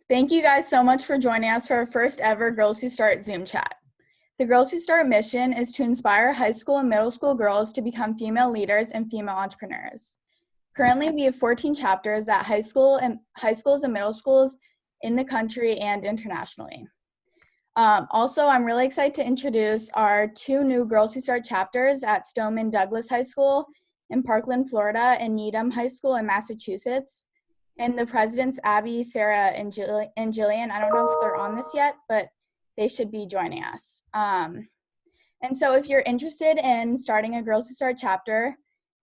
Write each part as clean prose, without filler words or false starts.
Thank you guys so much for joining us for our first ever Girls Who Start Zoom chat. The Girls Who Start mission is to inspire high school and middle school girls to become female leaders and female entrepreneurs. Currently, we have 14 chapters at high schools and middle schools in the country and internationally. Also, I'm really excited to introduce our 2 new Girls Who Start chapters at Stoneman Douglas High School in Parkland, Florida, and Needham High School in Massachusetts. And the presidents, Abby, Sarah, and Jillian, I don't know if they're on this yet, but they should be joining us. And so if you're interested in starting a Girls Who Start chapter,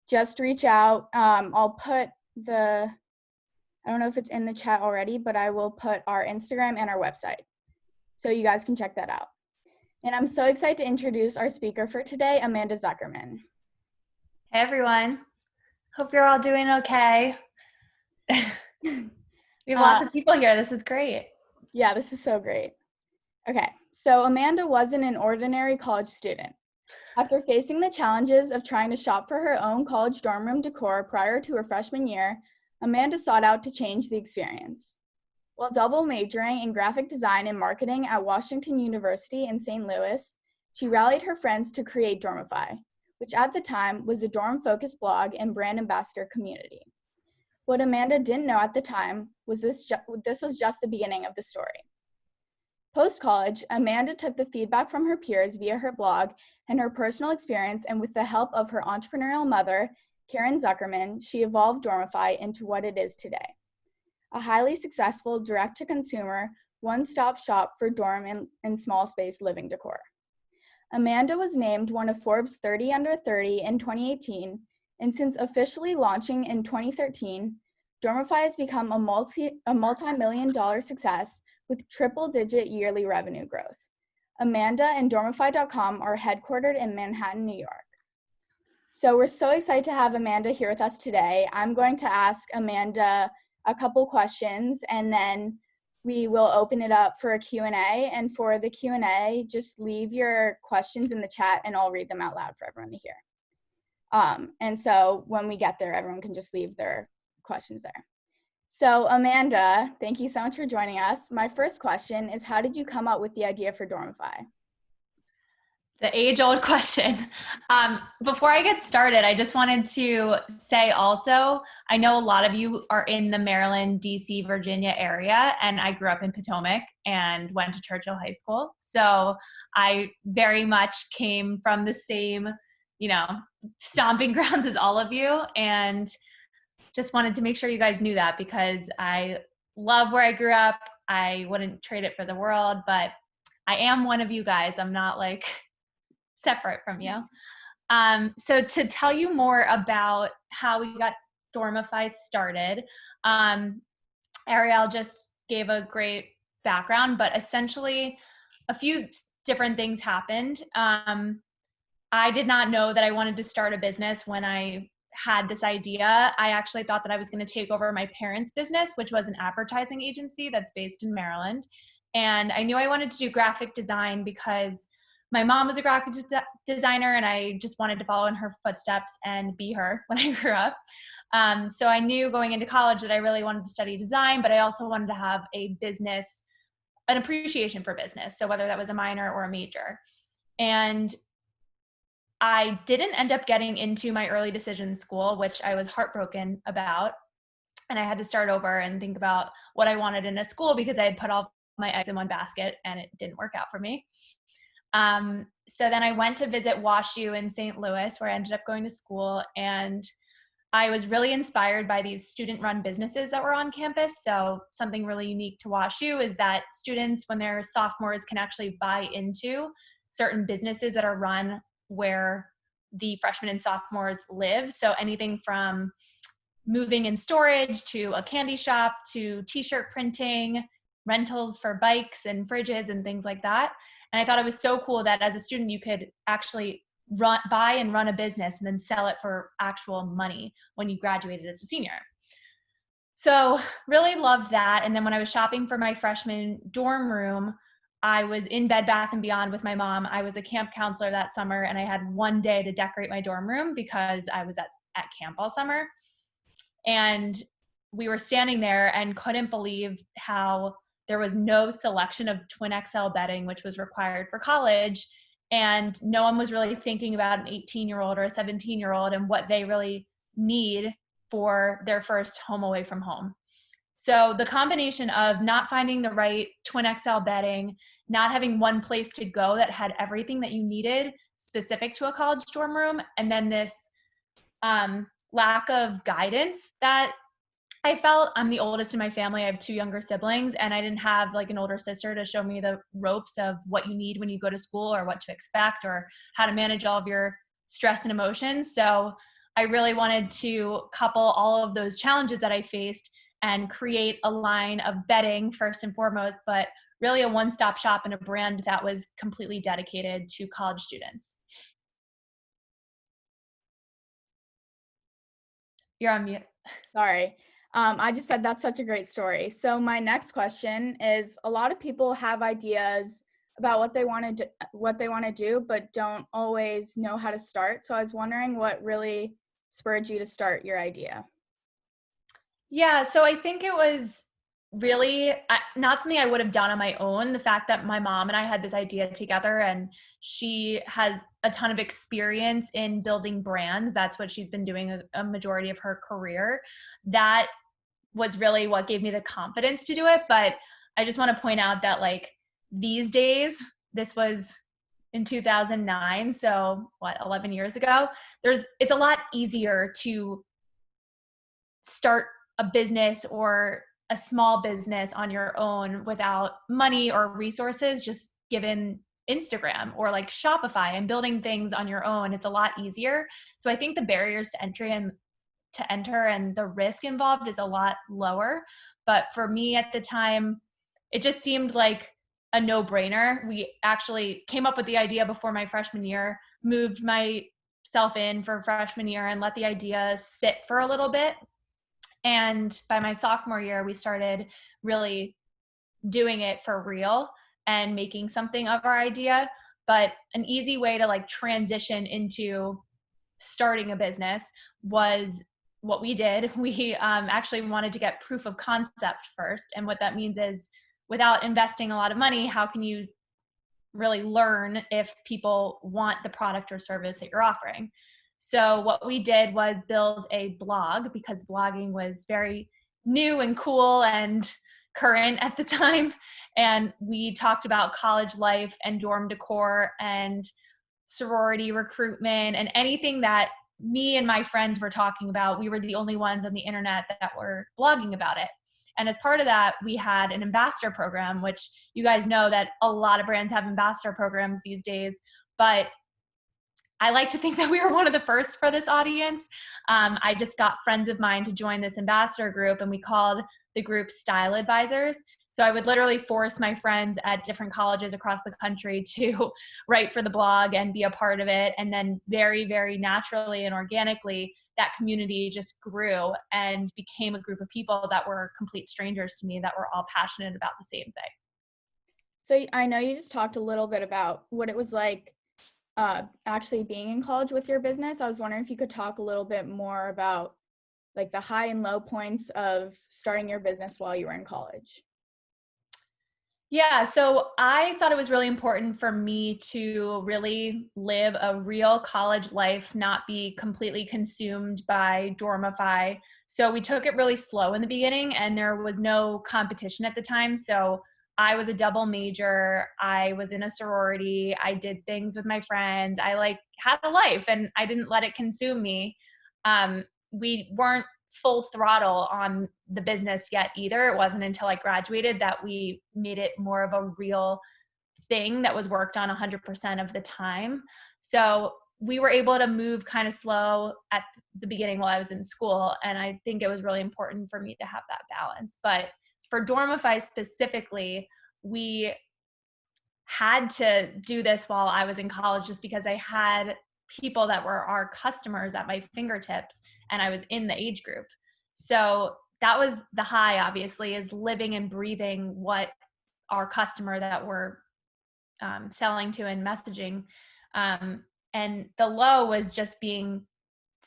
just reach out. I'll put I don't know if it's in the chat already, but I will put our Instagram and our website, so you guys can check that out. And I'm so excited to introduce our speaker for today, Amanda Zuckerman. Hey everyone, hope you're all doing okay. We have lots of people here. This is great. Yeah, this is so great. Okay, so Amanda wasn't an ordinary college student. After facing the challenges of trying to shop for her own college dorm room decor prior to her freshman year, Amanda sought out to change the experience. While double majoring in graphic design and marketing at Washington University in St. Louis, she rallied her friends to create Dormify, which at the time was a dorm-focused blog and brand ambassador community. What Amanda didn't know at the time was this was just the beginning of the story. Post-college, Amanda took the feedback from her peers via her blog and her personal experience, and with the help of her entrepreneurial mother, Karen Zuckerman, she evolved Dormify into what it is today. A highly successful direct-to-consumer, one-stop shop for dorm and small space living decor. Amanda was named one of Forbes 30 Under 30 in 2018, and since officially launching in 2013, Dormify has become a multi-million-dollar success with triple-digit yearly revenue growth. Amanda and Dormify.com are headquartered in Manhattan, New York. So we're so excited to have Amanda here with us today. I'm going to ask Amanda a couple questions, and then we will open it up for a Q&A. And for the Q&A, just leave your questions in the chat and I'll read them out loud for everyone to hear. And so when we get there, everyone can just leave their questions there. So Amanda, thank you so much for joining us. My first question is, how did you come up with the idea for Dormify? The age-old question. Before I get started, I just wanted to say also, I know a lot of you are in the Maryland, DC, Virginia area, and I grew up in Potomac and went to Churchill High School. So I very much came from the same, stomping grounds as all of you, and just wanted to make sure you guys knew that because I love where I grew up. I wouldn't trade it for the world, but I am one of you guys. I'm not like separate from you. So to tell you more about how we got Dormify started, Ariel just gave a great background, but essentially a few different things happened. I did not know that I wanted to start a business when I had this idea. I actually thought that I was going to take over my parents' business, which was an advertising agency that's based in Maryland. And I knew I wanted to do graphic design because my mom was a graphic designer and I just wanted to follow in her footsteps and be her when I grew up. So I knew going into college that I really wanted to study design, but I also wanted to have an appreciation for business. So whether that was a minor or a major. And I didn't end up getting into my early decision school, which I was heartbroken about. And I had to start over and think about what I wanted in a school because I had put all my eggs in one basket and it didn't work out for me. So then I went to visit WashU in St. Louis, where I ended up going to school. And I was really inspired by these student-run businesses that were on campus. So something really unique to WashU is that students, when they're sophomores, can actually buy into certain businesses that are run where the freshmen and sophomores live. So anything from moving and storage to a candy shop to t-shirt printing, rentals for bikes and fridges and things like that. And I thought it was so cool that as a student, you could actually buy and run a business and then sell it for actual money when you graduated as a senior. So really loved that. And then when I was shopping for my freshman dorm room, I was in Bed Bath & Beyond with my mom. I was a camp counselor that summer, and I had one day to decorate my dorm room because I was at camp all summer. And we were standing there and couldn't believe how there was no selection of twin XL bedding, which was required for college. And no one was really thinking about an 18-year-old or a 17-year-old and what they really need for their first home away from home. So the combination of not finding the right twin XL bedding, not having one place to go that had everything that you needed specific to a college dorm room, and then this lack of guidance that I felt. I'm the oldest in my family. I have two younger siblings, and I didn't have like an older sister to show me the ropes of what you need when you go to school or what to expect or how to manage all of your stress and emotions. So I really wanted to couple all of those challenges that I faced and create a line of bedding first and foremost, but really a one-stop shop and a brand that was completely dedicated to college students. You're on mute. Sorry. I just said that's such a great story. So my next question is, a lot of people have ideas about what they want to do, but don't always know how to start. So I was wondering what really spurred you to start your idea. Yeah, so I think it was really not something I would have done on my own. The fact that my mom and I had this idea together, and she has a ton of experience in building brands. That's what she's been doing a majority of her career. That was really what gave me the confidence to do it. But I just want to point out that like these days, this was in 2009, so what, 11 years ago, it's a lot easier to start a business or a small business on your own without money or resources, just given Instagram or like Shopify and building things on your own. It's a lot easier. So I think the barriers to entry and to enter and the risk involved is a lot lower. But for me at the time, it just seemed like a no-brainer. We actually came up with the idea before my freshman year, moved myself in for freshman year and let the idea sit for a little bit. And by my sophomore year, we started really doing it for real and making something of our idea. But an easy way to like transition into starting a business was what we did. We actually wanted to get proof of concept first. And what that means is, without investing a lot of money, how can you really learn if people want the product or service that you're offering? So what we did was build a blog, because blogging was very new and cool and current at the time. And we talked about college life and dorm decor and sorority recruitment and anything that me and my friends were talking about. We were the only ones on the internet that were blogging about it. And as part of that, we had an ambassador program, which you guys know that a lot of brands have ambassador programs these days. But I like to think that we were one of the first for this audience. I just got friends of mine to join this ambassador group, and we called the group Style Advisors. So I would literally force my friends at different colleges across the country to write for the blog and be a part of it. And then very, very naturally and organically, that community just grew and became a group of people that were complete strangers to me that were all passionate about the same thing. So I know you just talked a little bit about what it was like actually being in college with your business. I was wondering if you could talk a little bit more about like the high and low points of starting your business while you were in college. Yeah, so I thought it was really important for me to really live a real college life, not be completely consumed by Dormify. So we took it really slow in the beginning, and there was no competition at the time. So I was a double major. I was in a sorority. I did things with my friends. I like had a life, and I didn't let it consume me. We weren't full throttle on the business yet either. It wasn't until I graduated that we made it more of a real thing that was worked on 100% of the time. So we were able to move kind of slow at the beginning while I was in school. And I think it was really important for me to have that balance. But for Dormify specifically, we had to do this while I was in college just because I had people that were our customers at my fingertips and I was in the age group. So that was the high, obviously, is living and breathing what our customer that we're selling to and messaging. And the low was just being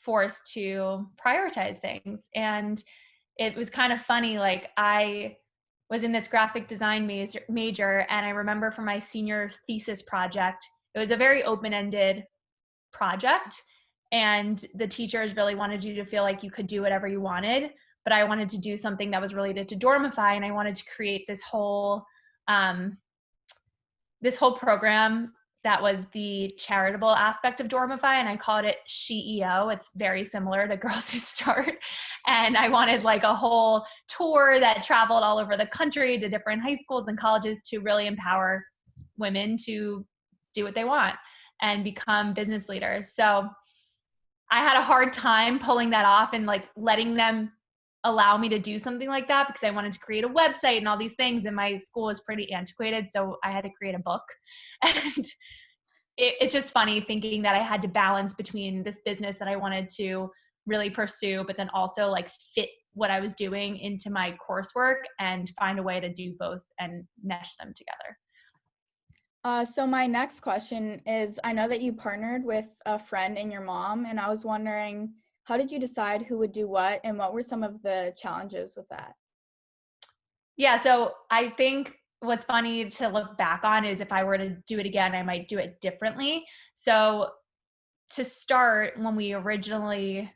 forced to prioritize things. And it was kind of funny. Like was in this graphic design major. And I remember for my senior thesis project, it was a very open-ended project. And the teachers really wanted you to feel like you could do whatever you wanted. But I wanted to do something that was related to Dormify. And I wanted to create this whole program that was the charitable aspect of Dormify, and I called it SheEO. It's very similar to Girls Who Start. And I wanted like a whole tour that traveled all over the country to different high schools and colleges to really empower women to do what they want and become business leaders. So I had a hard time pulling that off and like letting them allow me to do something like that because I wanted to create a website and all these things, and my school is pretty antiquated, so I had to create a book. And it's just funny thinking that I had to balance between this business that I wanted to really pursue, but then also like fit what I was doing into my coursework and find a way to do both and mesh them together. So my next question is, I know that you partnered with a friend and your mom, and I was wondering, how did you decide who would do what, and what were some of the challenges with that? Yeah, so I think what's funny to look back on is if I were to do it again, I might do it differently. So to start, when we originally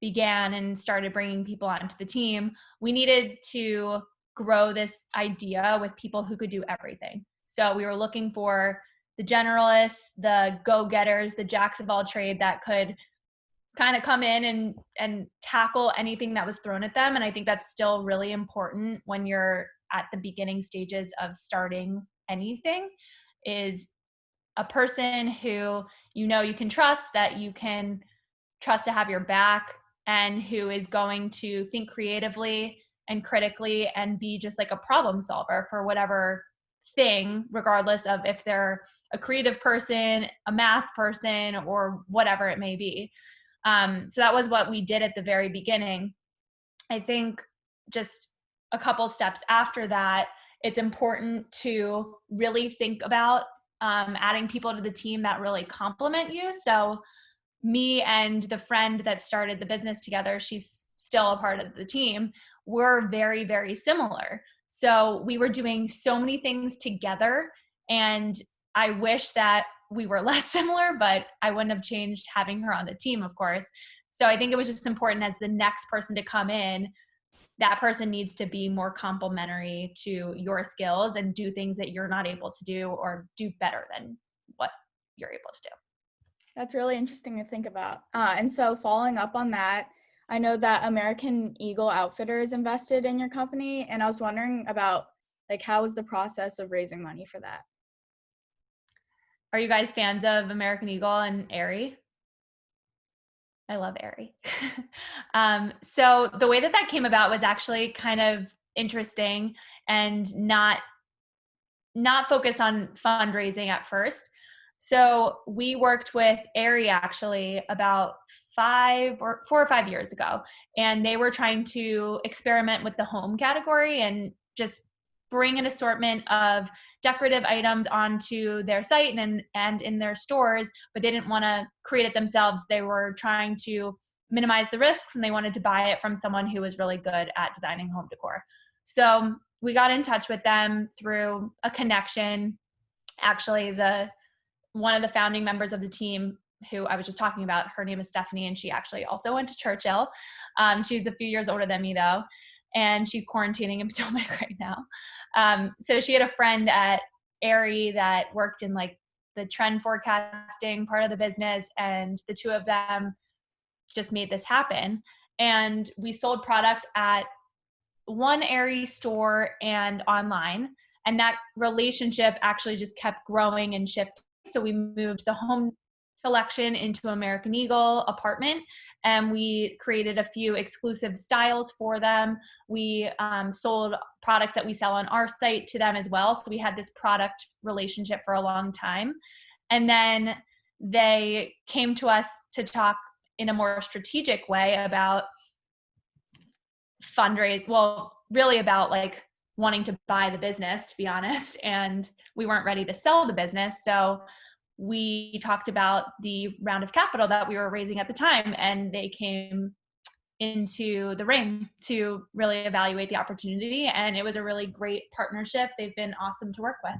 began and started bringing people onto the team, we needed to grow this idea with people who could do everything. So we were looking for the generalists, the go-getters, the jacks of all trade that could kind of come in and tackle anything that was thrown at them. And I think that's still really important when you're at the beginning stages of starting anything, is a person who you can trust, that you can trust to have your back, and who is going to think creatively and critically and be just like a problem solver for whatever thing, regardless of if they're a creative person, a math person, or whatever it may be. So that was what we did at the very beginning. I think just a couple steps after that, it's important to really think about adding people to the team that really complement you. So me and the friend that started the business together, she's still a part of the team, we're very, very similar. So we were doing so many things together, and I wish that we were less similar, but I wouldn't have changed having her on the team, of course. So I think it was just important as the next person to come in, that person needs to be more complementary to your skills and do things that you're not able to do, or do better than what you're able to do. That's really interesting to think about. And so following up on that, I know that American Eagle Outfitters invested in your company, and I was wondering about, like, how was the process of raising money for that? Are you guys fans of American Eagle and Aerie? I love Aerie. So the way that came about was actually kind of interesting and not focused on fundraising at first. So we worked with Aerie actually about 4 or 5 years ago, and they were trying to experiment with the home category and just bring an assortment of decorative items onto their site and in their stores, but they didn't want to create it themselves. They were trying to minimize the risks, and they wanted to buy it from someone who was really good at designing home decor. So we got in touch with them through a connection. Actually, one of the founding members of the team, who I was just talking about, her name is Stephanie, and she actually also went to Churchill. She's a few years older than me though, and she's quarantining in Potomac right now. So she had a friend at Aerie that worked in like the trend forecasting part of the business, and the two of them just made this happen. And we sold product at one Aerie store and online, and that relationship actually just kept growing and shifting. So we moved the home selection into American Eagle apartment, and we created a few exclusive styles for them. We sold products that we sell on our site to them as well. So we had this product relationship for a long time. And then they came to us to talk in a more strategic way about fundraise, well, really about like wanting to buy the business, to be honest. And we weren't ready to sell the business. So we talked about the round of capital that we were raising at the time, and they came into the ring to really evaluate the opportunity. And it was a really great partnership. They've been awesome to work with.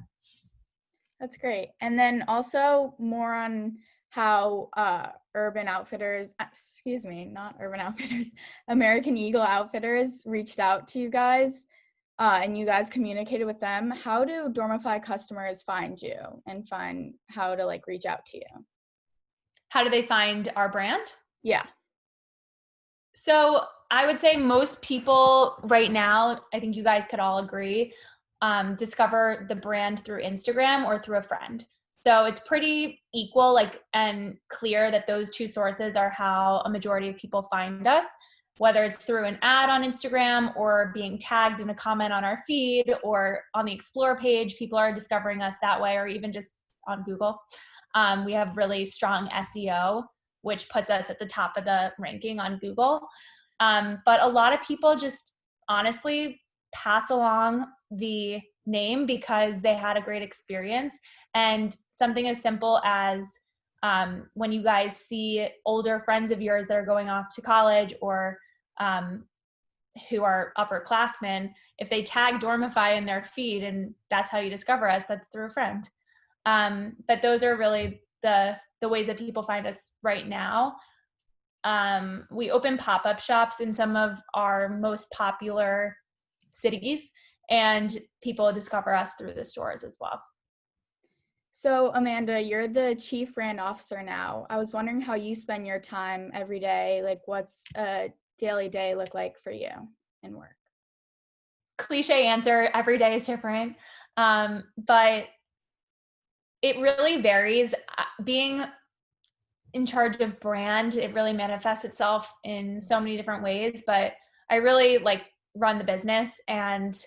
That's great. And then also more on how Urban Outfitters, not Urban Outfitters, American Eagle Outfitters reached out to you guys and you guys communicated with them. How do Dormify customers find you and find how to like reach out to you? How do they find our brand? Yeah. So I would say most people right now, I think you guys could all agree, discover the brand through Instagram or through a friend. So it's pretty equal, like, and clear that those two sources are how a majority of people find us, whether it's through an ad on Instagram or being tagged in a comment on our feed or on the Explore page. People are discovering us that way, or even just on Google. We have really strong SEO, which puts us at the top of the ranking on Google. But a lot of people just honestly pass along the name because they had a great experience. And something as simple as when you guys see older friends of yours that are going off to college or who are upperclassmen, if they tag Dormify in their feed and that's how you discover us, that's through a friend. But those are really the ways that people find us right now. We open pop-up shops in some of our most popular cities, and people discover us through the stores as well. So Amanda, you're the chief brand officer now. I was wondering how you spend your time every day. Like what's a daily day look like for you in work? Cliche answer, every day is different. But it really varies. Being in charge of brand, it really manifests itself in so many different ways, but I really like run the business, and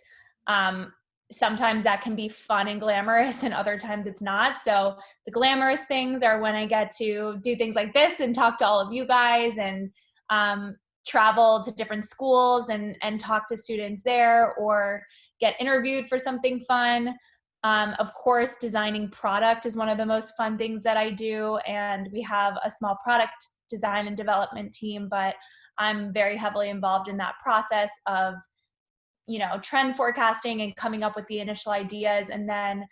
sometimes that can be fun and glamorous and other times it's not. So the glamorous things are when I get to do things like this and talk to all of you guys and travel to different schools and talk to students there or get interviewed for something fun. Of course, designing product is one of the most fun things that I do, and we have a small product design and development team, but I'm very heavily involved in that process of, trend forecasting and coming up with the initial ideas, and then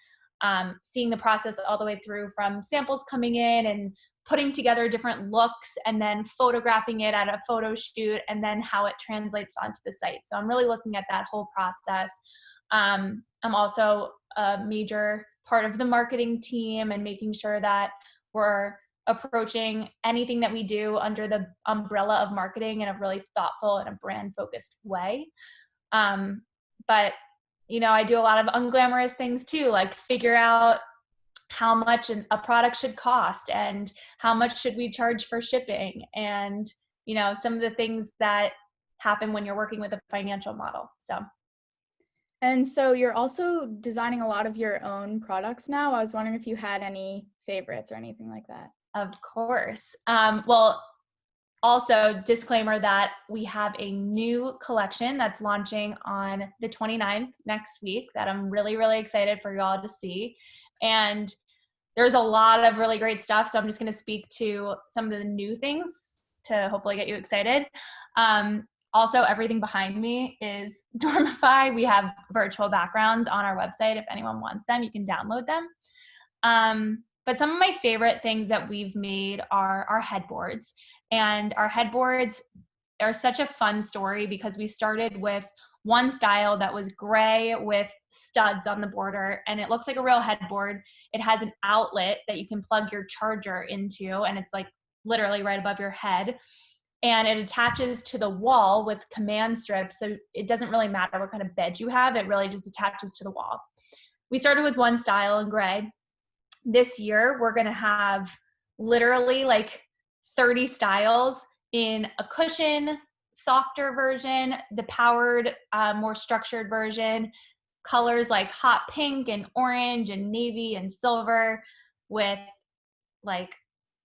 seeing the process all the way through from samples coming in and putting together different looks and then photographing it at a photo shoot and then how it translates onto the site. So I'm really looking at that whole process. I'm also a major part of the marketing team and making sure that we're approaching anything that we do under the umbrella of marketing in a really thoughtful and a brand focused way. But I do a lot of unglamorous things too, like figure out how much a product should cost and how much should we charge for shipping and some of the things that happen when you're working with a financial model. And so you're also designing a lot of your own products now. I was wondering if you had any favorites or anything like that. Of course. Well, also disclaimer that we have a new collection that's launching on the 29th next week that I'm really, really excited for y'all to see. And there's a lot of really great stuff. So I'm just going to speak to some of the new things to hopefully get you excited. Also, everything behind me is Dormify. We have virtual backgrounds on our website. If anyone wants them, you can download them. But some of my favorite things that we've made are our headboards. And our headboards are such a fun story because we started with one style that was gray with studs on the border, and it looks like a real headboard. It has an outlet that you can plug your charger into, and it's like literally right above your head. And it attaches to the wall with command strips. So it doesn't really matter what kind of bed you have. It really just attaches to the wall. We started with one style in gray. This year, we're going to have literally like 30 styles in a cushion, softer version, the powered, more structured version, colors like hot pink and orange and navy and silver with like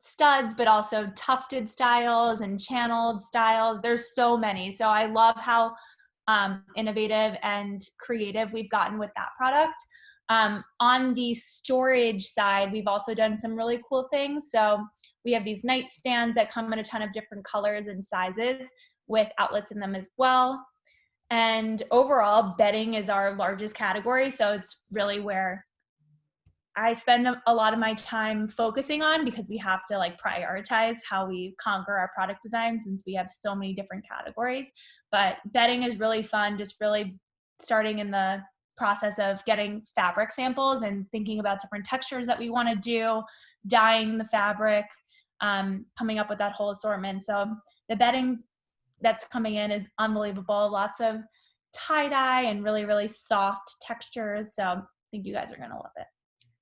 studs, but also tufted styles and channeled styles. There's so many. So I love how innovative and creative we've gotten with that product. On the storage side, we've also done some really cool things. So we have these nightstands that come in a ton of different colors and sizes. with outlets in them as well. And overall, bedding is our largest category. So it's really where I spend a lot of my time focusing on, because we have to like prioritize how we conquer our product design since we have so many different categories. But bedding is really fun, just really starting in the process of getting fabric samples and thinking about different textures that we want to do, dyeing the fabric, coming up with that whole assortment. So the beddings that's coming in is unbelievable. Lots of tie-dye and really, really soft textures. So I think you guys are going to love it.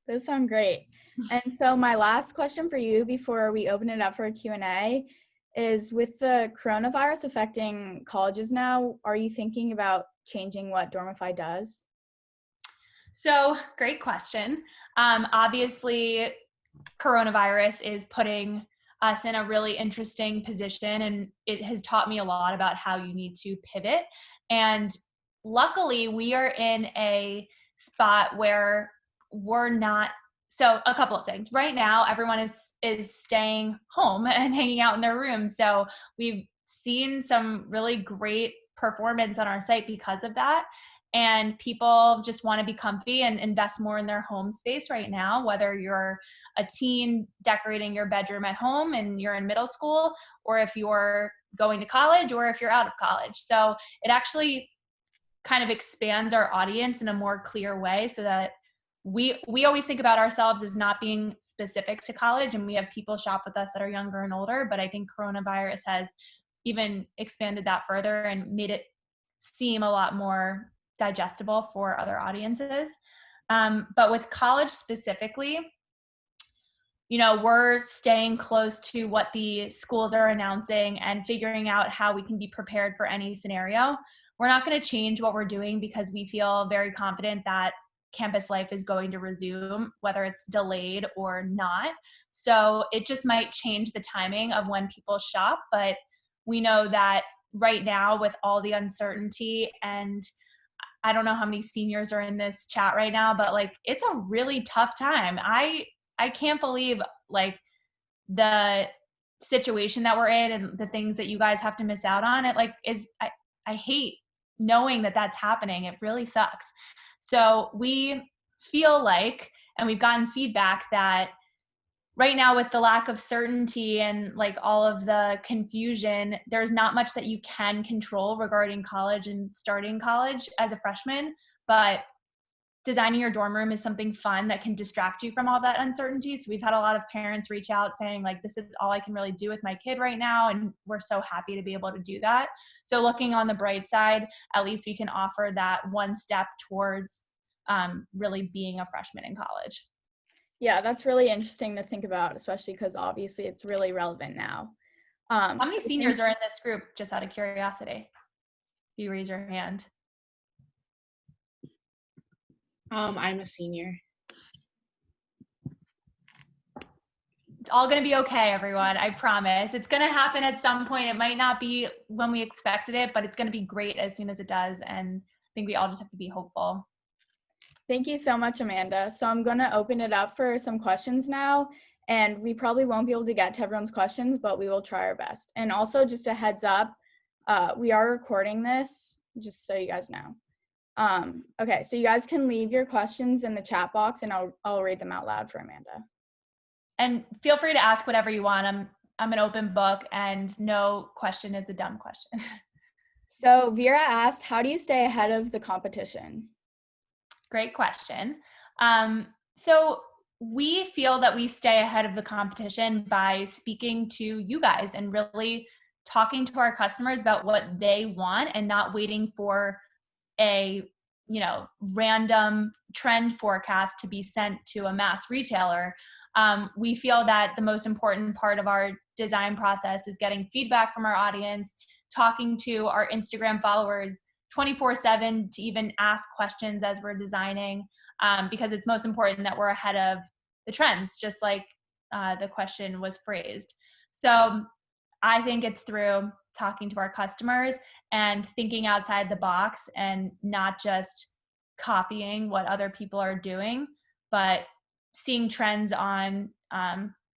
Those sound great. And so my last question for you before we open it up for a Q&A is, with the coronavirus affecting colleges now, are you thinking about changing what Dormify does? So great question. Obviously, coronavirus is putting us in a really interesting position, and it has taught me a lot about how you need to pivot. And luckily, we are in a spot where we're not. So a couple of things. Right now, everyone is staying home and hanging out in their rooms. So we've seen some really great performance on our site because of that. And people just want to be comfy and invest more in their home space right now, whether you're a teen decorating your bedroom at home and you're in middle school, or if you're going to college, or if you're out of college. So it actually kind of expands our audience in a more clear way, so that we always think about ourselves as not being specific to college, and we have people shop with us that are younger and older. But I think coronavirus has even expanded that further and made it seem a lot more digestible for other audiences. But with college specifically, we're staying close to what the schools are announcing and figuring out how we can be prepared for any scenario. We're not going to change what we're doing because we feel very confident that campus life is going to resume, whether it's delayed or not. So it just might change the timing of when people shop. But we know that right now, with all the uncertainty, and I don't know how many seniors are in this chat right now, but like, it's a really tough time. I can't believe like the situation that we're in and the things that you guys have to miss out on. It like I hate knowing that that's happening. It really sucks. So we feel like, and we've gotten feedback that right now, with the lack of certainty and like all of the confusion, there's not much that you can control regarding college and starting college as a freshman. But designing your dorm room is something fun that can distract you from all that uncertainty. So we've had a lot of parents reach out saying like, this is all I can really do with my kid right now. And we're so happy to be able to do that. So looking on the bright side, at least we can offer that one step towards really being a freshman in college. Yeah, that's really interesting to think about, especially because obviously it's really relevant now. How many seniors are in this group, just out of curiosity? If you raise your hand. I'm a senior. It's all going to be okay, everyone. I promise. It's going to happen at some point. It might not be when we expected it, but it's going to be great as soon as it does. And I think we all just have to be hopeful. Thank you so much, Amanda. So I'm going to open it up for some questions now, and we probably won't be able to get to everyone's questions, but we will try our best. And also, just a heads up, we are recording this, just so you guys know. Okay, so you guys can leave your questions in the chat box, and I'll read them out loud for Amanda. And feel free to ask whatever you want. I'm an open book, and no question is a dumb question. So Vera asked, how do you stay ahead of the competition? Great question. So we feel that we stay ahead of the competition by speaking to you guys and really talking to our customers about what they want, and not waiting for a random trend forecast to be sent to a mass retailer. We feel that the most important part of our design process is getting feedback from our audience, talking to our Instagram followers 24/7 to even ask questions as we're designing, because it's most important that we're ahead of the trends, just like the question was phrased. So I think it's through talking to our customers and thinking outside the box, and not just copying what other people are doing, but seeing trends on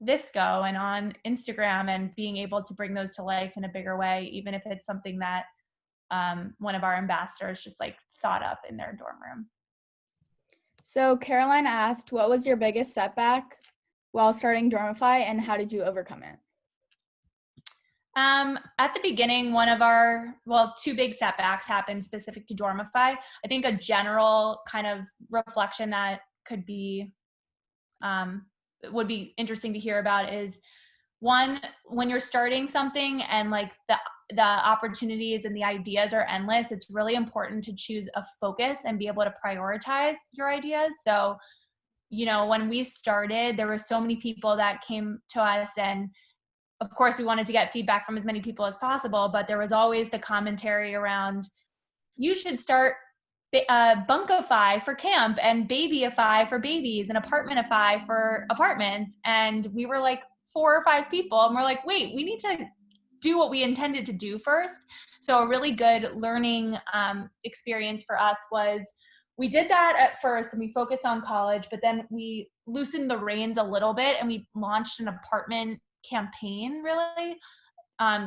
Visco and on Instagram, and being able to bring those to life in a bigger way, even if it's something that one of our ambassadors just like thought up in their dorm room. So Caroline asked, what was your biggest setback while starting Dormify, and how did you overcome it? At the beginning, two big setbacks happened specific to Dormify. I think a general kind of reflection that would be interesting to hear about is, one, when you're starting something and like the opportunities and the ideas are endless, it's really important to choose a focus and be able to prioritize your ideas. So, when we started, there were so many people that came to us, and of course we wanted to get feedback from as many people as possible, but there was always the commentary around, you should start bunkify for camp and babyify for babies and apartmentify for apartments. And we were like 4 or 5 people, and we're like, wait, we need to do what we intended to do first. So a really good learning experience for us was, we did that at first and we focused on college, but then we loosened the reins a little bit and we launched an apartment campaign, really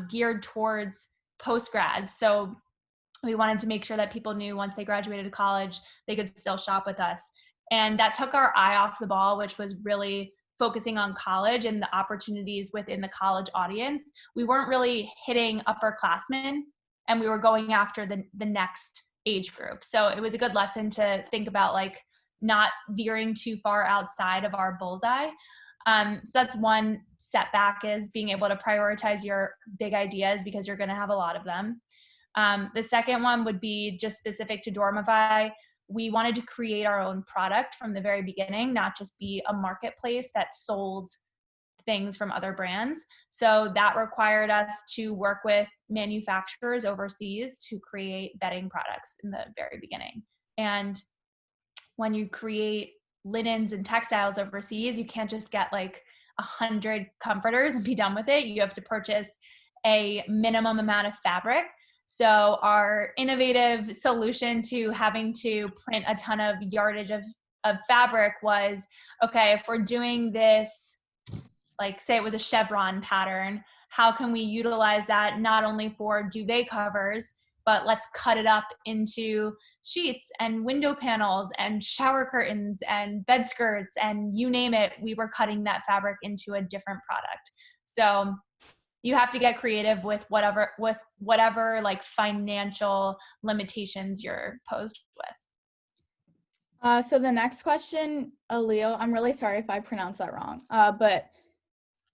geared towards post-grad. So we wanted to make sure that people knew once they graduated college, they could still shop with us. And that took our eye off the ball, which was really focusing on college and the opportunities within the college audience. We weren't really hitting upperclassmen, and we were going after the next age group. So it was a good lesson to think about, like, not veering too far outside of our bullseye. So that's one setback, is being able to prioritize your big ideas, because you're going to have a lot of them. The second one would be just specific to Dormify. We wanted to create our own product from the very beginning, not just be a marketplace that sold things from other brands. So that required us to work with manufacturers overseas to create bedding products in the very beginning. And when you create linens and textiles overseas, you can't just get like 100 comforters and be done with it. You have to purchase a minimum amount of fabric. So our innovative solution to having to print a ton of yardage of fabric was, okay, if we're doing this, like say it was a chevron pattern, how can we utilize that not only for duvet covers, but let's cut it up into sheets and window panels and shower curtains and bed skirts and you name it. We were cutting that fabric into a different product. So you have to get creative with whatever like financial limitations you're posed with. So the next question, Alil, I'm really sorry if I pronounced that wrong, but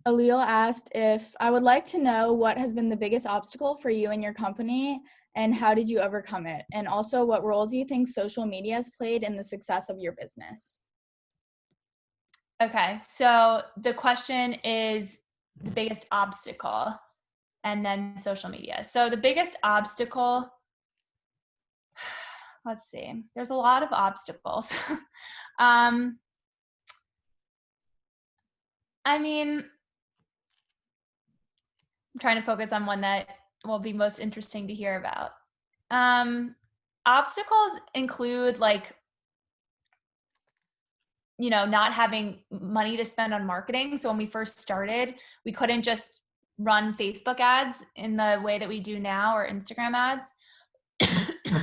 Alil asked, if I would like to know what has been the biggest obstacle for you and your company, and how did you overcome it? And also, what role do you think social media has played in the success of your business? Okay, so the question is the biggest obstacle, and then social media. So the biggest obstacle, let's see, there's a lot of obstacles. I mean, I'm trying to focus on one that will be most interesting to hear about. Obstacles include, like, not having money to spend on marketing. So when we first started, we couldn't just run Facebook ads in the way that we do now, or Instagram ads.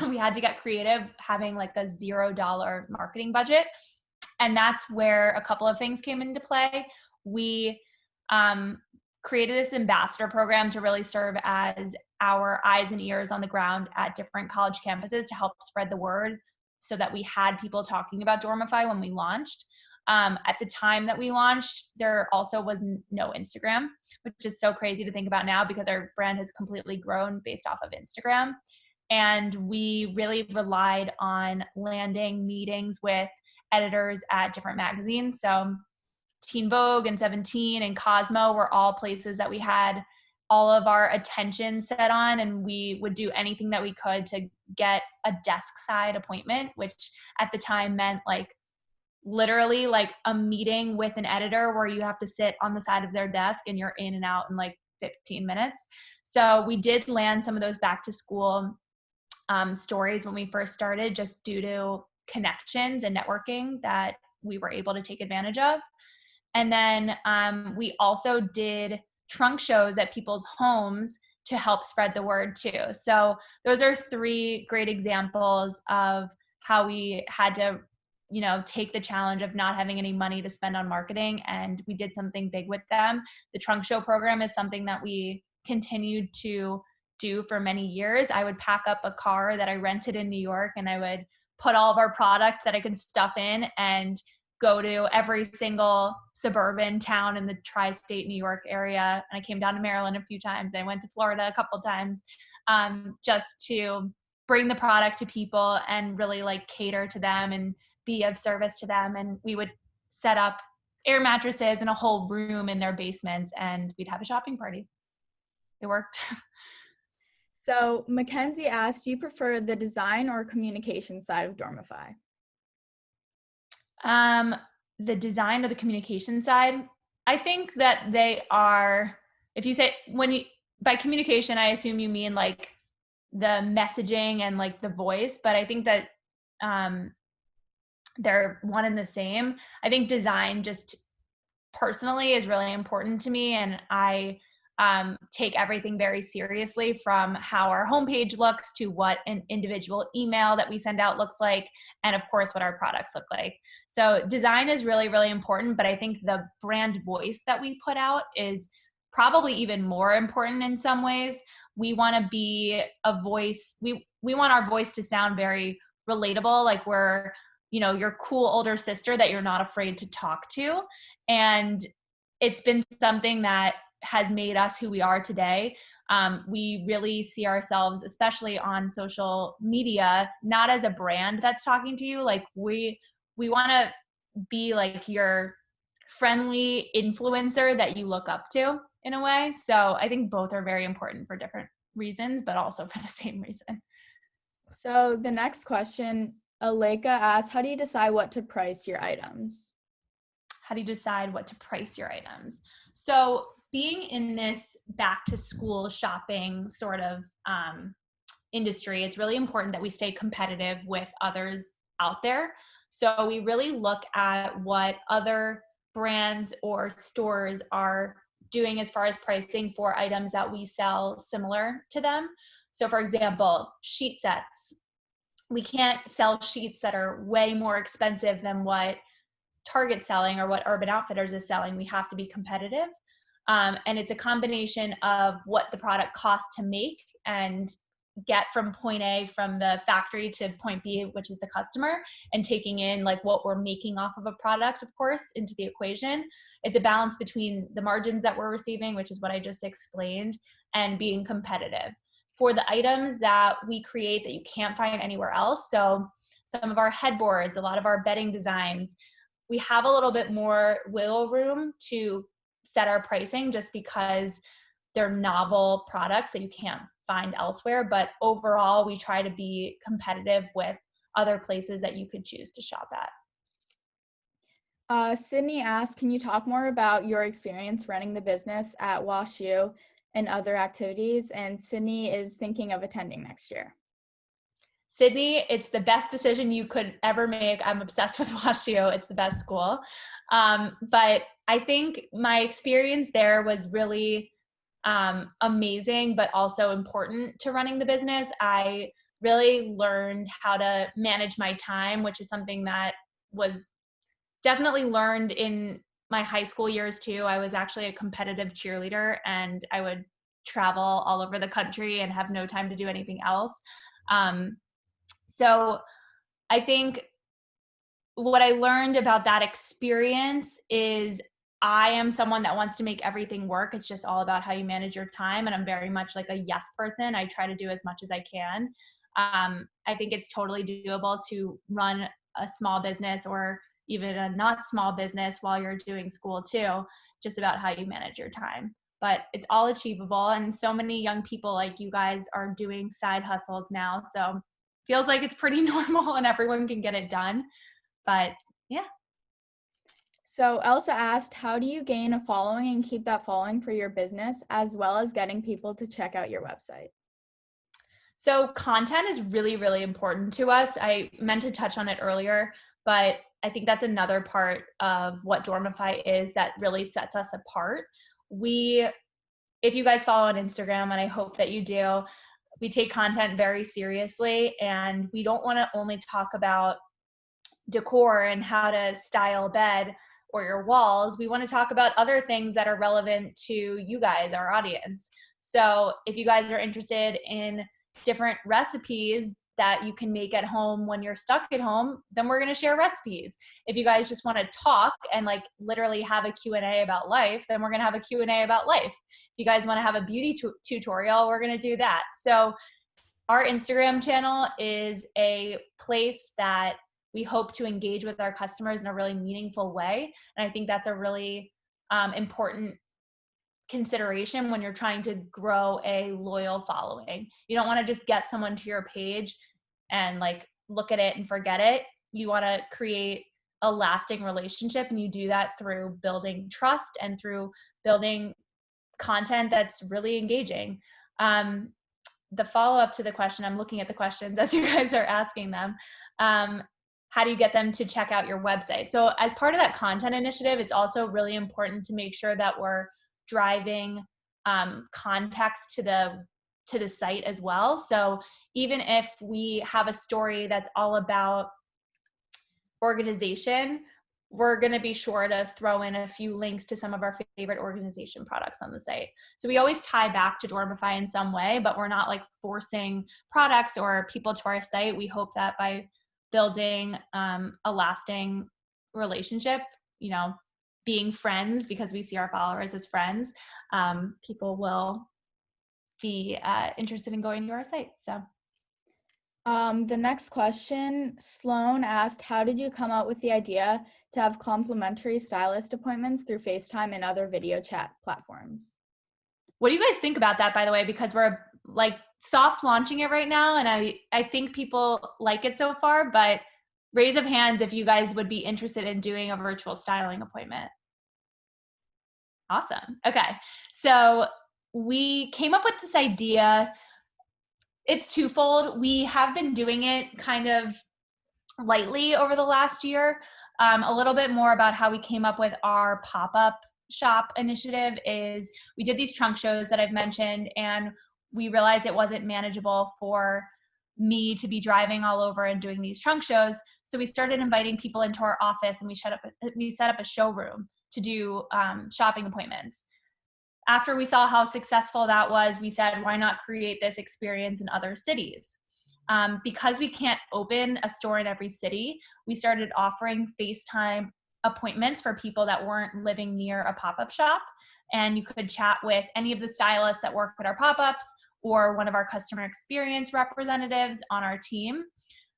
We had to get creative, having like a $0 marketing budget. And that's where a couple of things came into play. We created this ambassador program to really serve as our eyes and ears on the ground at different college campuses to help spread the word, so that we had people talking about Dormify when we launched. At the time that we launched, there also was no Instagram, which is so crazy to think about now, because our brand has completely grown based off of Instagram. And we really relied on landing meetings with editors at different magazines. So Teen Vogue and 17 and Cosmo were all places that we had all of our attention set on, and we would do anything that we could to get a desk side appointment, which at the time meant like literally like a meeting with an editor where you have to sit on the side of their desk and you're in and out in like 15 minutes. So we did land some of those back to school stories when we first started, just due to connections and networking that we were able to take advantage of. And then we also did trunk shows at people's homes to help spread the word too. So those are 3 great examples of how we had to, take the challenge of not having any money to spend on marketing, and we did something big with them. The trunk show program is something that we continued to do for many years. I would pack up a car that I rented in New York, and I would put all of our product that I could stuff in and go to every single suburban town in the tri-state New York area. And I came down to Maryland a few times. I went to Florida a couple times, just to bring the product to people and really like cater to them and be of service to them. And we would set up air mattresses in a whole room in their basements, and we'd have a shopping party. It worked. So Mackenzie asked, do you prefer the design or communication side of Dormify? The design or the communication side, I think that they are, if you say, by communication, I assume you mean like the messaging and like the voice, but I think that they're one and the same. I think design just personally is really important to me, and I take everything very seriously, from how our homepage looks to what an individual email that we send out looks like, and of course what our products look like. So design is really, really important, but I think the brand voice that we put out is probably even more important in some ways. We want to be a voice, we want our voice to sound very relatable, like we're, your cool older sister that you're not afraid to talk to. And it's been something that has made us who we are today. We really see ourselves, especially on social media, not as a brand that's talking to you. Like we want to be like your friendly influencer that you look up to in a way. So I think both are very important for different reasons, but also for the same reason. So the next question, Aleka asked, how do you decide what to price your items? How do you decide what to price your items? So being in this back to school shopping sort of industry, it's really important that we stay competitive with others out there. So we really look at what other brands or stores are doing as far as pricing for items that we sell similar to them. So for example, sheet sets. We can't sell sheets that are way more expensive than what Target's selling or what Urban Outfitters is selling. We have to be competitive. And it's a combination of what the product costs to make and get from point A, from the factory, to point B, which is the customer, and taking in like what we're making off of a product, of course, into the equation. It's a balance between the margins that we're receiving, which is what I just explained, and being competitive. For the items that we create that you can't find anywhere else, so some of our headboards, a lot of our bedding designs, we have a little bit more wiggle room to set our pricing just because they're novel products that you can't find elsewhere. But overall, we try to be competitive with other places that you could choose to shop at. Sydney asked, can you talk more about your experience running the business at WashU and other activities? And Sydney is thinking of attending next year. Sydney, it's the best decision you could ever make. I'm obsessed with WashU. It's the best school. But I think my experience there was really amazing, but also important to running the business. I really learned how to manage my time, which is something that was definitely learned in my high school years too. I was actually a competitive cheerleader, and I would travel all over the country and have no time to do anything else. So I think what I learned about that experience is I am someone that wants to make everything work. It's just all about how you manage your time. And I'm very much like a yes person. I try to do as much as I can. I think it's totally doable to run a small business or even a not small business while you're doing school too, just about how you manage your time. But it's all achievable. And so many young people like you guys are doing side hustles now. So feels like it's pretty normal and everyone can get it done. But yeah. So Elsa asked, how do you gain a following and keep that following for your business, as well as getting people to check out your website? So content is really, really important to us. I meant to touch on it earlier, but I think that's another part of what Dormify is that really sets us apart. If you guys follow on Instagram, and I hope that you do, we take content very seriously, and we don't want to only talk about decor and how to style a bed or your walls. We want to talk about other things that are relevant to you guys, our audience. So if you guys are interested in different recipes that you can make at home when you're stuck at home, then we're going to share recipes. If you guys just want to talk and like literally have a Q&A about life, then we're going to have a Q&A about life. If you guys want to have a beauty tutorial, we're going to do that. So our Instagram channel is a place that we hope to engage with our customers in a really meaningful way. And I think that's a really important consideration when you're trying to grow a loyal following. You don't want to just get someone to your page and like look at it and forget it. You want to create a lasting relationship, and you do that through building trust and through building content that's really engaging. The follow-up to the question, I'm looking at the questions as you guys are asking them. How do you get them to check out your website? So as part of that content initiative, it's also really important to make sure that we're driving context to the site as well. So even if we have a story that's all about organization, we're going to be sure to throw in a few links to some of our favorite organization products on the site. So we always tie back to Dormify in some way, but we're not like forcing products or people to our site. We hope that by building a lasting relationship, being friends, because we see our followers as friends, people will be interested in going to our site. So. The next question, Sloan asked, how did you come up with the idea to have complimentary stylist appointments through FaceTime and other video chat platforms? What do you guys think about that, by the way? Because we're like soft launching it right now, and I think people like it so far, but raise of hands if you guys would be interested in doing a virtual styling appointment. Awesome. Okay. So we came up with this idea. It's twofold. We have been doing it kind of lightly over the last year. A little bit more about how we came up with our pop-up shop initiative is we did these trunk shows that I've mentioned, and we realized it wasn't manageable for me to be driving all over and doing these trunk shows. So we started inviting people into our office, and we set up a showroom to do shopping appointments. After we saw how successful that was, we said, why not create this experience in other cities? Because we can't open a store in every city, we started offering FaceTime appointments for people that weren't living near a pop-up shop. And you could chat with any of the stylists that work at our pop-ups or one of our customer experience representatives on our team.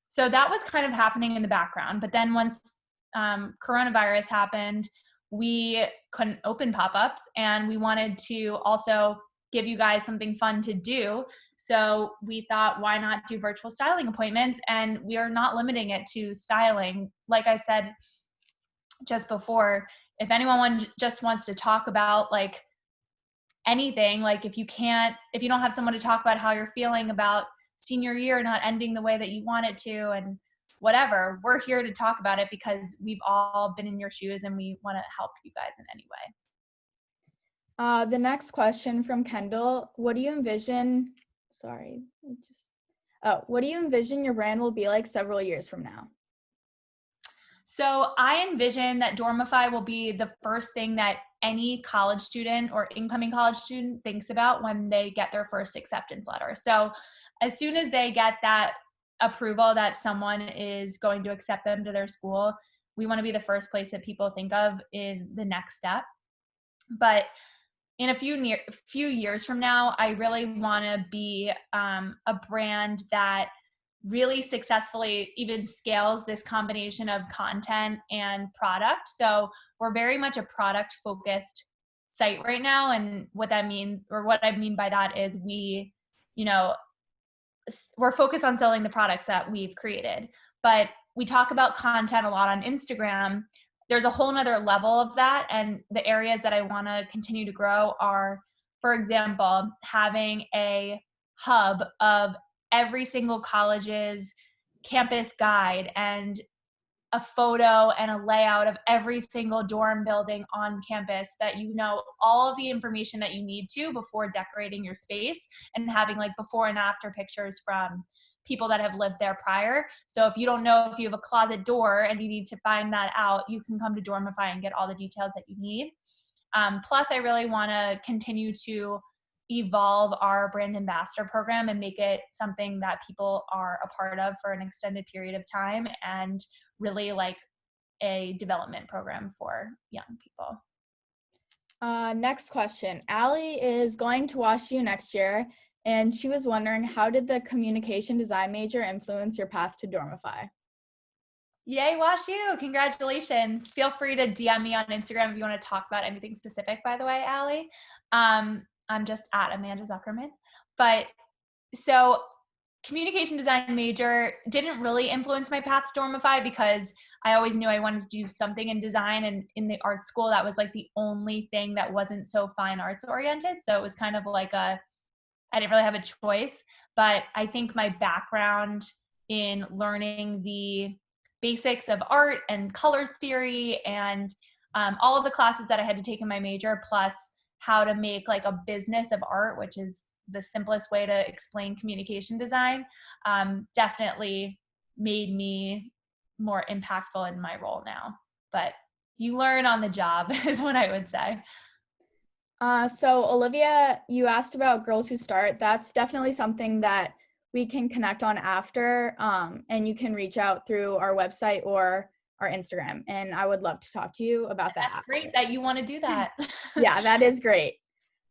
So that was kind of happening in the background. But then once coronavirus happened, we couldn't open pop-ups, and we wanted to also give you guys something fun to do. So we thought, why not do virtual styling appointments? And we are not limiting it to styling. Like I said just before, if anyone just wants to talk about like anything, like if you don't have someone to talk about how you're feeling about senior year not ending the way that you want it to, and whatever, we're here to talk about it because we've all been in your shoes and we want to help you guys in any way. The next question from Kendall, what do you envision your brand will be like several years from now? So I envision that Dormify will be the first thing that any college student or incoming college student thinks about when they get their first acceptance letter. So as soon as they get that approval that someone is going to accept them to their school, we want to be the first place that people think of in the next step. But in a few years from now, I really want to be a brand that really successfully even scales this combination of content and product. So we're very much a product focused site right now. And what I mean by that is we're focused on selling the products that we've created, but we talk about content a lot on Instagram. There's a whole nother level of that. And the areas that I want to continue to grow are, for example, having a hub of every single college's campus guide and a photo and a layout of every single dorm building on campus, that you know all of the information that you need to before decorating your space, and having like before and after pictures from people that have lived there prior. So if you don't know if you have a closet door and you need to find that out, you can come to Dormify and get all the details that you need. Plus, I really want to continue to evolve our brand ambassador program and make it something that people are a part of for an extended period of time, and really like a development program for young people. Next question. Allie is going to WashU next year, and she was wondering, how did the communication design major influence your path to Dormify? Yay, WashU! Congratulations. Feel free to DM me on Instagram if you want to talk about anything specific, by the way, Allie. I'm just at Amanda Zuckerman. But so communication design major didn't really influence my path to Dormify, because I always knew I wanted to do something in design, and in the art school that was like the only thing that wasn't so fine arts oriented. So it was kind of like I didn't really have a choice. But I think my background in learning the basics of art and color theory, and all of the classes that I had to take in my major, plus how to make like a business of art, which is the simplest way to explain communication design, definitely made me more impactful in my role now. But you learn on the job is what I would say. So Olivia, you asked about Girls Who Start. That's definitely something that we can connect on after, and you can reach out through our website or our Instagram, and I would love to talk to you about that. That's great that you want to do that. Yeah, that is great.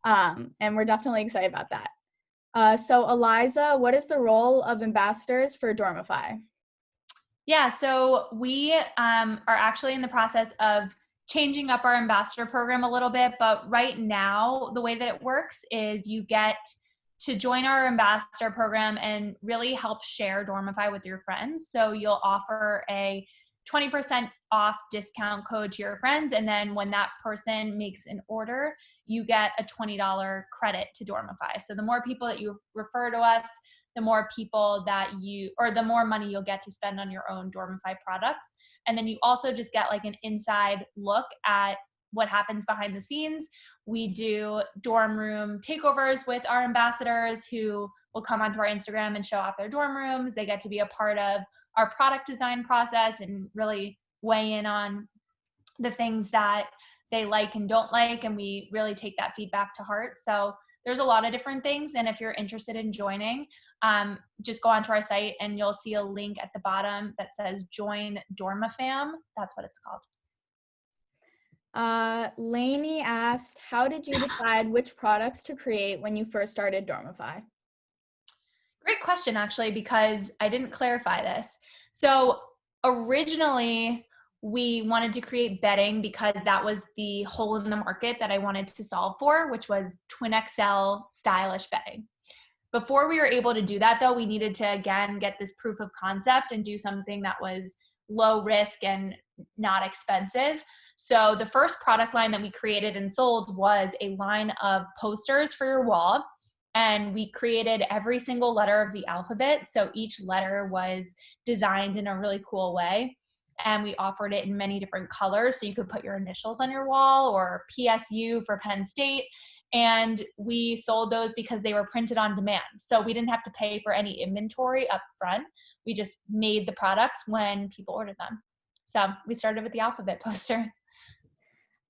And we're definitely excited about that. So Eliza, what is the role of ambassadors for Dormify? Yeah, so we are actually in the process of changing up our ambassador program a little bit, but right now the way that it works is you get to join our ambassador program and really help share Dormify with your friends. So you'll offer a 20% off discount code to your friends, and then when that person makes an order, you get a $20 credit to Dormify. So the more people that you refer to us, the more people that the more money you'll get to spend on your own Dormify products. And then you also just get like an inside look at what happens behind the scenes. We do dorm room takeovers with our ambassadors, who will come onto our Instagram and show off their dorm rooms. They get to be a part of our product design process and really weigh in on the things that they like and don't like. And we really take that feedback to heart. So there's a lot of different things. And if you're interested in joining, just go onto our site and you'll see a link at the bottom that says Join Dormifam. That's what it's called. Lainey asked, how did you decide which products to create when you first started Dormify? Great question, actually, because I didn't clarify this. So originally, we wanted to create bedding because that was the hole in the market that I wanted to solve for, which was twin XL stylish bedding. Before we were able to do that, though, we needed to, again, get this proof of concept and do something that was low risk and not expensive. So the first product line that we created and sold was a line of posters for your wall. And we created every single letter of the alphabet. So each letter was designed in a really cool way. And we offered it in many different colors. So you could put your initials on your wall, or PSU for Penn State. And we sold those because they were printed on demand. So we didn't have to pay for any inventory up front. We just made the products when people ordered them. So we started with the alphabet posters.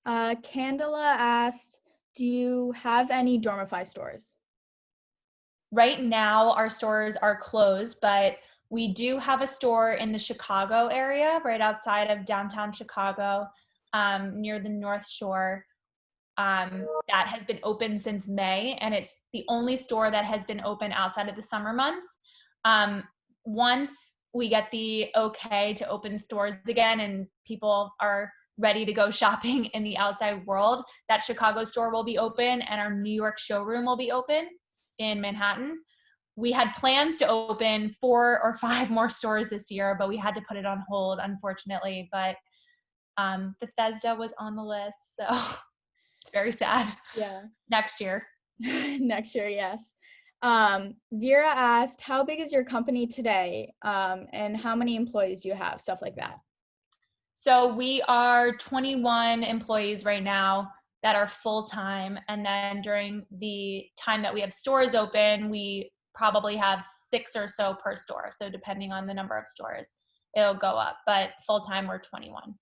Candela asked, do you have any Dormify stores? Right now, our stores are closed, but we do have a store in the Chicago area, right outside of downtown Chicago, near the North Shore, that has been open since May, and it's the only store that has been open outside of the summer months. Once we get the okay to open stores again and people are ready to go shopping in the outside world, that Chicago store will be open and our New York showroom will be open in Manhattan. We had plans to open 4 or 5 more stores this year, but we had to put it on hold, unfortunately. But Bethesda was on the list, so it's very sad. Yeah. Next year. Next year, yes. Vera asked, how big is your company today? And how many employees do you have? Stuff like that. So we are 21 employees right now that are full-time. And then during the time that we have stores open, we probably have 6 or so per store. So depending on the number of stores, it'll go up. But full-time, we're 21.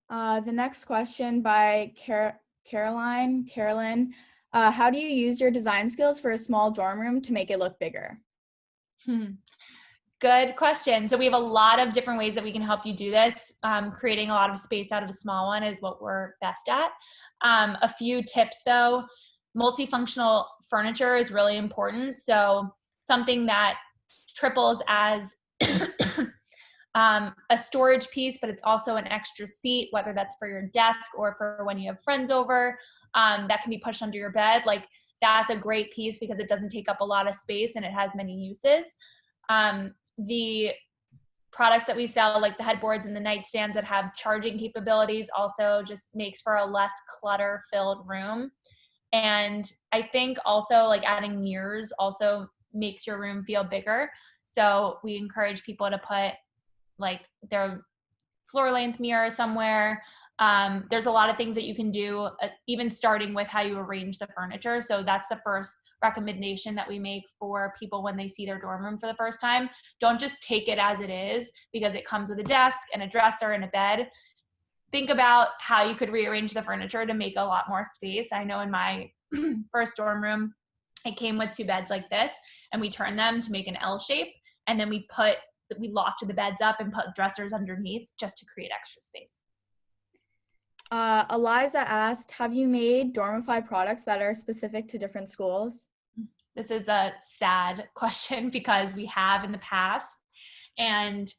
The next question by Carolyn. How do you use your design skills for a small dorm room to make it look bigger? Good question. So we have a lot of different ways that we can help you do this. Creating a lot of space out of a small one is what we're best at. A few tips though, multifunctional furniture is really important. So something that triples as a storage piece, but it's also an extra seat, whether that's for your desk or for when you have friends over, that can be pushed under your bed. Like that's a great piece because it doesn't take up a lot of space and it has many uses. The products that we sell, like the headboards and the nightstands that have charging capabilities, also just makes for a less clutter-filled room. And I think also like adding mirrors also makes your room feel bigger. So we encourage people to put like their floor length mirror somewhere. There's a lot of things that you can do, even starting with how you arrange the furniture. So that's the first recommendation that we make for people when they see their dorm room for the first time. Don't just take it as it is because it comes with a desk and a dresser and a bed. Think about how you could rearrange the furniture to make a lot more space. I know in my first dorm room, it came with 2 beds like this, and we turned them to make an L shape. And then we lofted the beds up and put dressers underneath just to create extra space. Eliza asked, have you made Dormify products that are specific to different schools? This is a sad question because we have in the past and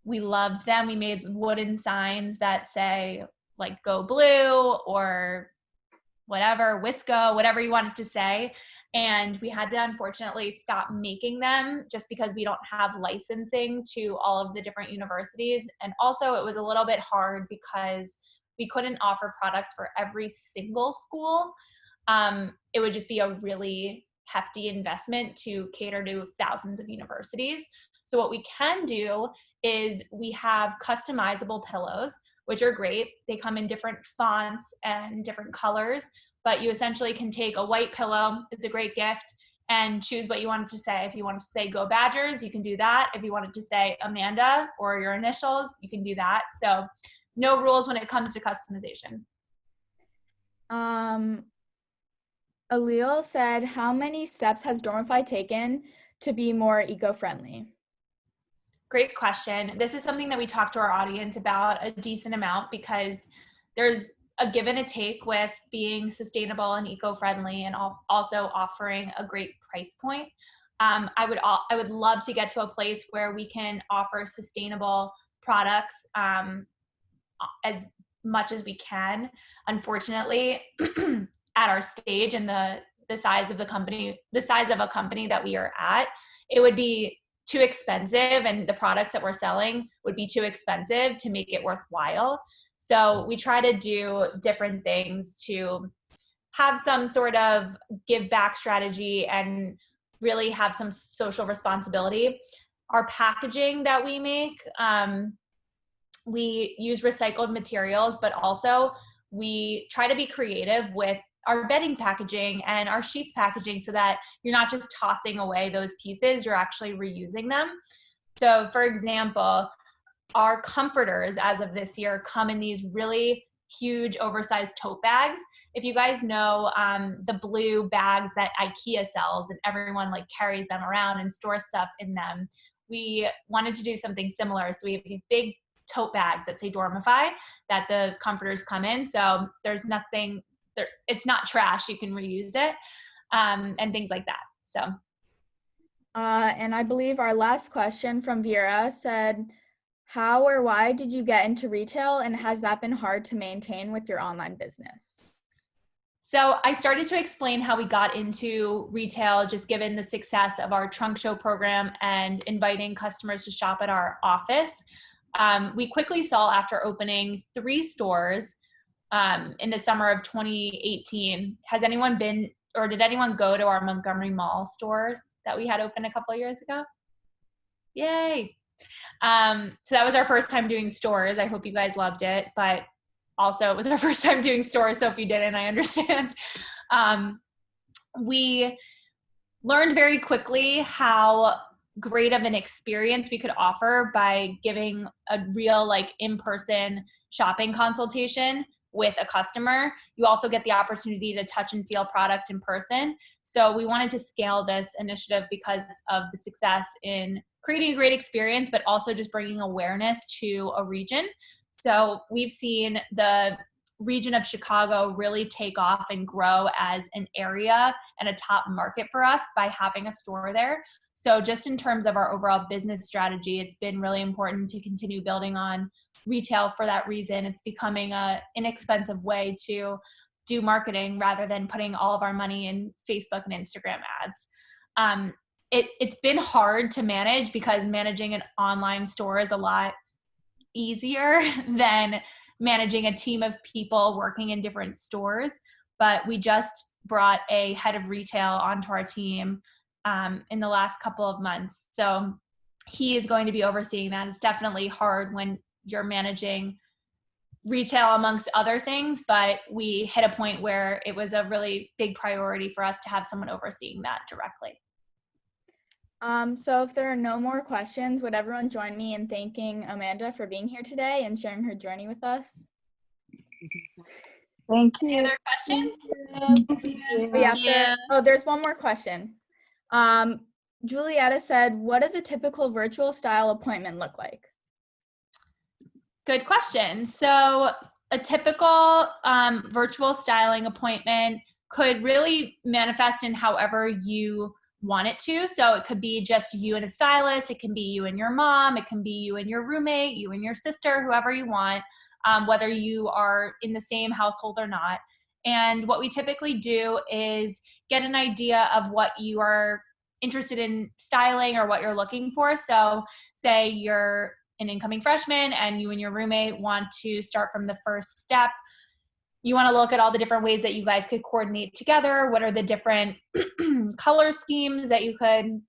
we loved them. We made wooden signs that say like go blue or whatever, Wisco, whatever you want it to say. And we had to unfortunately stop making them just because we don't have licensing to all of the different universities. And also it was a little bit hard because we couldn't offer products for every single school. It would just be a really hefty investment to cater to thousands of universities. So what we can do is we have customizable pillows, which are great. They come in different fonts and different colors, but you essentially can take a white pillow, it's a great gift, and choose what you want it to say. If you want to say Go Badgers, you can do that. If you wanted to say Amanda or your initials, you can do that. So no rules when it comes to customization. Alil said, how many steps has Dormify taken to be more eco-friendly? Great question. This is something that we talk to our audience about a decent amount because there's a give and a take with being sustainable and eco-friendly and also offering a great price point. I would love to get to a place where we can offer sustainable products as much as we can. Unfortunately, at our stage and the size of a company that we are at, it would be too expensive, and the products that we're selling would be too expensive to make it worthwhile. So we try to do different things to have some sort of give back strategy and really have some social responsibility. Our packaging that we make, we use recycled materials, but also we try to be creative with our bedding packaging and our sheets packaging so that you're not just tossing away those pieces, you're actually reusing them. So for example, our comforters as of this year come in these really huge oversized tote bags. If you guys know the blue bags that IKEA sells and everyone like carries them around and stores stuff in them, we wanted to do something similar. So we have these big tote bags that say Dormify that the comforters come in. So there's nothing there, it's not trash, you can reuse it, and things like that. So and I believe our last question from Vera said, how or why did you get into retail, and has that been hard to maintain with your online business? So I started to explain how we got into retail, just given the success of our trunk show program and inviting customers to shop at our office. We quickly saw after opening 3 stores in the summer of 2018. Has anyone been, or did anyone go to our Montgomery Mall store that we had open a couple of years ago? Yay. So that was our first time doing stores. I hope you guys loved it, but also it was our first time doing stores. So if you didn't, I understand. We learned very quickly how great of an experience we could offer by giving a real like in-person shopping consultation with a customer. You also get the opportunity to touch and feel product in person. So we wanted to scale this initiative because of the success in creating a great experience, but also just bringing awareness to a region. So we've seen the region of Chicago really take off and grow as an area and a top market for us by having a store there. So just in terms of our overall business strategy, it's been really important to continue building on retail for that reason. It's becoming an inexpensive way to do marketing rather than putting all of our money in Facebook and Instagram ads. It's been hard to manage because managing an online store is a lot easier than managing a team of people working in different stores. But we just brought a head of retail onto our team in the last couple of months. So he is going to be overseeing that. It's definitely hard when you're managing retail amongst other things, but we hit a point where it was a really big priority for us to have someone overseeing that directly. So if there are no more questions, would everyone join me in thanking Amanda for being here today and sharing her journey with us? Thank Any you. other questions? There's one more question. Julietta said, what does a typical virtual style appointment look like? Good question. So a typical virtual styling appointment could really manifest in however you want it to. So it could be just you and a stylist. It can be you and your mom. It can be you and your roommate, you and your sister, whoever you want, whether you are in the same household or not. And what we typically do is get an idea of what you are interested in styling or what you're looking for. So say you're an incoming freshman and you and your roommate want to start from the first step. You want to look at all the different ways that you guys could coordinate together. What are the different color schemes that you could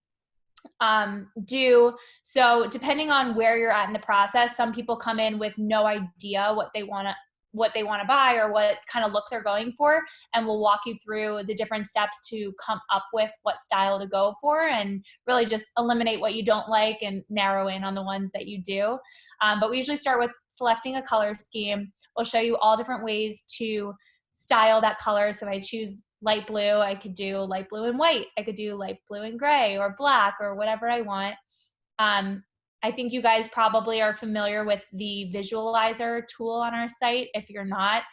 do? So depending on where you're at in the process, some people come in with no idea what they want to buy or what kind of look they're going for, and we'll walk you through the different steps to come up with what style to go for and really just eliminate what you don't like and narrow in on the ones that you do. But we usually start with selecting a color scheme. We'll show you all different ways to style that color. So if I choose light blue, I could do light blue and white. I could do light blue and gray or black or whatever I want. I think you guys probably are familiar with the visualizer tool on our site. If you're not,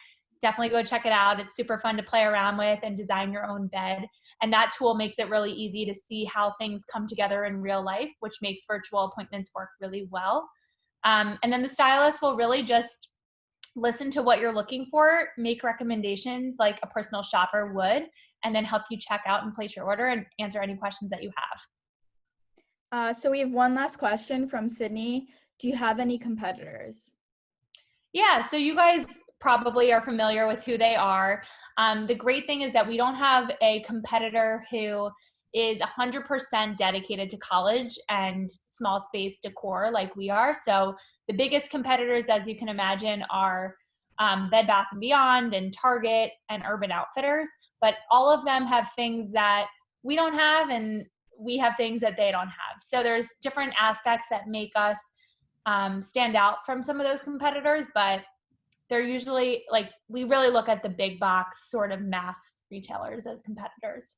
definitely go check it out. It's super fun to play around with and design your own bed. And that tool makes it really easy to see how things come together in real life, which makes virtual appointments work really well. And then the stylist will really just listen to what you're looking for, make recommendations like a personal shopper would, and then help you check out and place your order and answer any questions that you have. So we have one last question from Sydney. Do you have any competitors? Yeah, so you guys probably are familiar with who they are. The great thing is that we don't have a competitor who is 100% dedicated to college and small space decor like we are. So the biggest competitors, as you can imagine, are Bed Bath & Beyond and Target and Urban Outfitters, but all of them have things that we don't have and we have things that they don't have. So there's different aspects that make us stand out from some of those competitors, but they're usually like, we really look at the big box sort of mass retailers as competitors.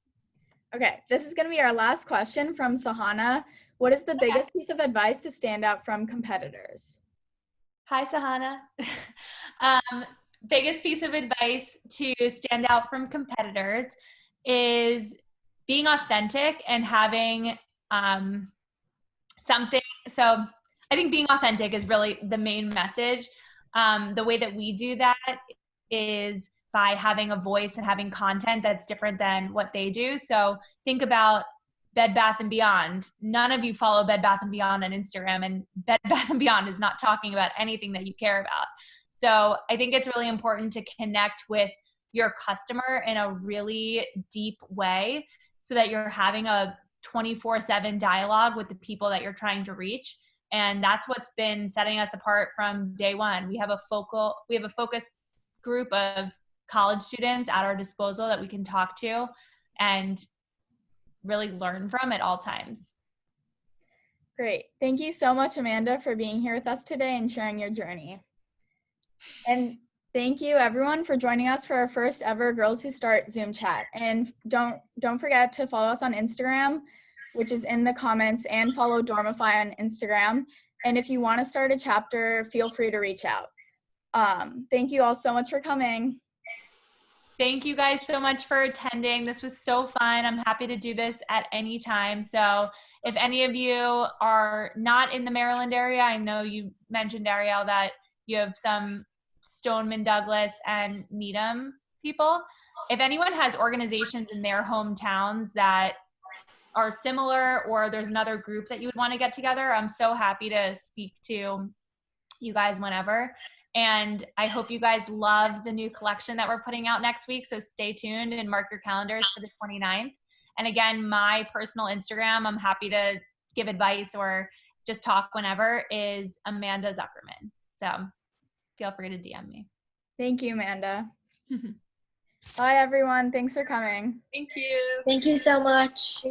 Okay, this is going to be our last question from Sahana. What is the biggest piece of advice to stand out from competitors? Hi, Sahana. Biggest piece of advice to stand out from competitors is being authentic and having something. So I think being authentic is really the main message. The way that we do that is by having a voice and having content that's different than what they do. So think about Bed Bath & Beyond. None of you follow Bed Bath & Beyond on Instagram, and Bed Bath & Beyond is not talking about anything that you care about. So I think it's really important to connect with your customer in a really deep way so that you're having a 24/7 dialogue with the people that you're trying to reach. And that's what's been setting us apart from day one. We have a focus group of college students at our disposal that we can talk to and really learn from at all times. Great. Thank you so much, Amanda, for being here with us today and sharing your journey. And thank you everyone for joining us for our first ever Girls Who Start Zoom chat. And don't forget to follow us on Instagram, which is in the comments, and follow Dormify on Instagram. And if you want to start a chapter, feel free to reach out. Thank you all so much for coming. Thank you guys so much for attending. This was so fun. I'm happy to do this at any time. So if any of you are not in the Maryland area, I know you mentioned, Ariel, that you have some Stoneman Douglas and Needham people. If anyone has organizations in their hometowns that are similar, or there's another group that you would want to get together, I'm so happy to speak to you guys whenever. And I hope you guys love the new collection that we're putting out next week. So stay tuned and mark your calendars for the 29th. And again, my personal Instagram, I'm happy to give advice or just talk whenever, is Amanda Zuckerman. So feel free to DM me. Thank you, Amanda. Bye, everyone. Thanks for coming. Thank you. Thank you so much.